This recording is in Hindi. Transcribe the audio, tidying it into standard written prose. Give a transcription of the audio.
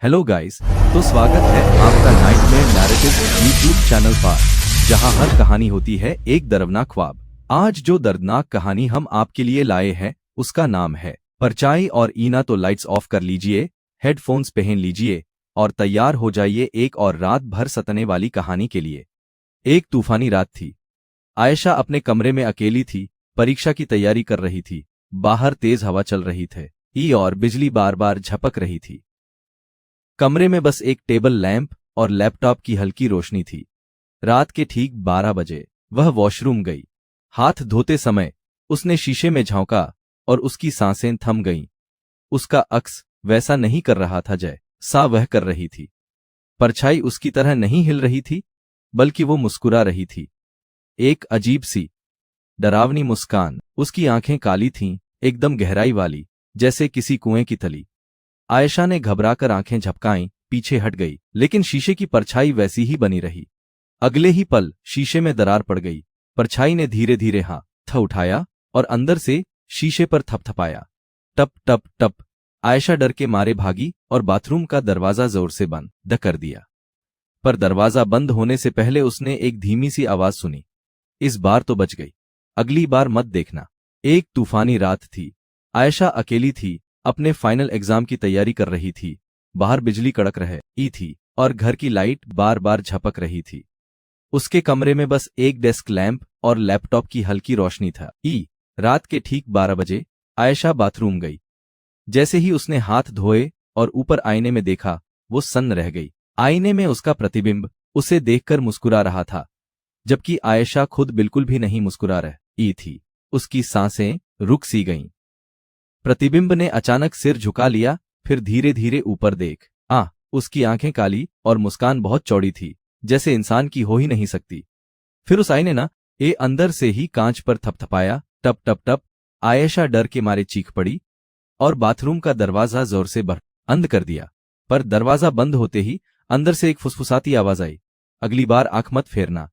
हेलो गाइस, तो स्वागत है आपका नाइटमेयर नैरेटिव यूट्यूब चैनल पर, जहां हर कहानी होती है एक डरावना ख्वाब। आज जो दर्दनाक कहानी हम आपके लिए लाए हैं उसका नाम है परछाई और ईना। तो लाइट्स ऑफ कर लीजिए, हेडफोन्स पहन लीजिए और तैयार हो जाइए एक और रात भर सताने वाली कहानी के लिए। एक तूफानी रात थी। आयशा अपने कमरे में अकेली थी, परीक्षा की तैयारी कर रही थी। बाहर तेज हवा चल रही थी और बिजली बार बार झपक रही थी। कमरे में बस एक टेबल लैंप और लैपटॉप की हल्की रोशनी थी। रात के ठीक 12 बजे वह वॉशरूम गई। हाथ धोते समय उसने शीशे में झांका और उसकी सांसें थम गईं। उसका अक्स वैसा नहीं कर रहा था जैसा वह कर रही थी। परछाई उसकी तरह नहीं हिल रही थी, बल्कि वो मुस्कुरा रही थी, एक अजीब सी डरावनी मुस्कान। उसकी आंखें काली थीं, एकदम गहराई वाली, जैसे किसी कुएं की तली। आयशा ने घबराकर आंखें झपकाईं, पीछे हट गई, लेकिन शीशे की परछाई वैसी ही बनी रही। अगले ही पल शीशे में दरार पड़ गई। परछाई ने धीरे धीरे हाथ उठाया और अंदर से शीशे पर थपथपाया। टप टप टप। आयशा डर के मारे भागी और बाथरूम का दरवाजा जोर से बंद कर दिया। पर दरवाजा बंद होने से पहले उसने एक धीमी सी आवाज सुनी, इस बार तो बच गई, अगली बार मत देखना। एक तूफानी रात थी। आयशा अकेली थी, अपने फाइनल एग्जाम की तैयारी कर रही थी। बाहर बिजली कड़क रही थी और घर की लाइट बार बार झपक रही थी। उसके कमरे में बस एक डेस्क लैंप और लैपटॉप की हल्की रोशनी था। रात के ठीक 12 बजे आयशा बाथरूम गई। जैसे ही उसने हाथ धोए और ऊपर आईने में देखा, वो सन्न रह गई। आईने में उसका प्रतिबिंब उसे देखकर मुस्कुरा रहा था, जबकि आयशा खुद बिल्कुल भी नहीं मुस्कुरा रही थी। उसकी सांसें रुक सी गईं। प्रतिबिंब ने अचानक सिर झुका लिया, फिर धीरे धीरे ऊपर देख। उसकी आंखें काली और मुस्कान बहुत चौड़ी थी, जैसे इंसान की हो ही नहीं सकती। फिर उस आईने ना अंदर से ही कांच पर थपथपाया। टप टप टप। आयशा डर के मारे चीख पड़ी और बाथरूम का दरवाजा जोर से बंद कर दिया। पर दरवाजा बंद होते ही अंदर से एक फुसफुसाती आवाज आई, अगली बार आंख मत फेरना,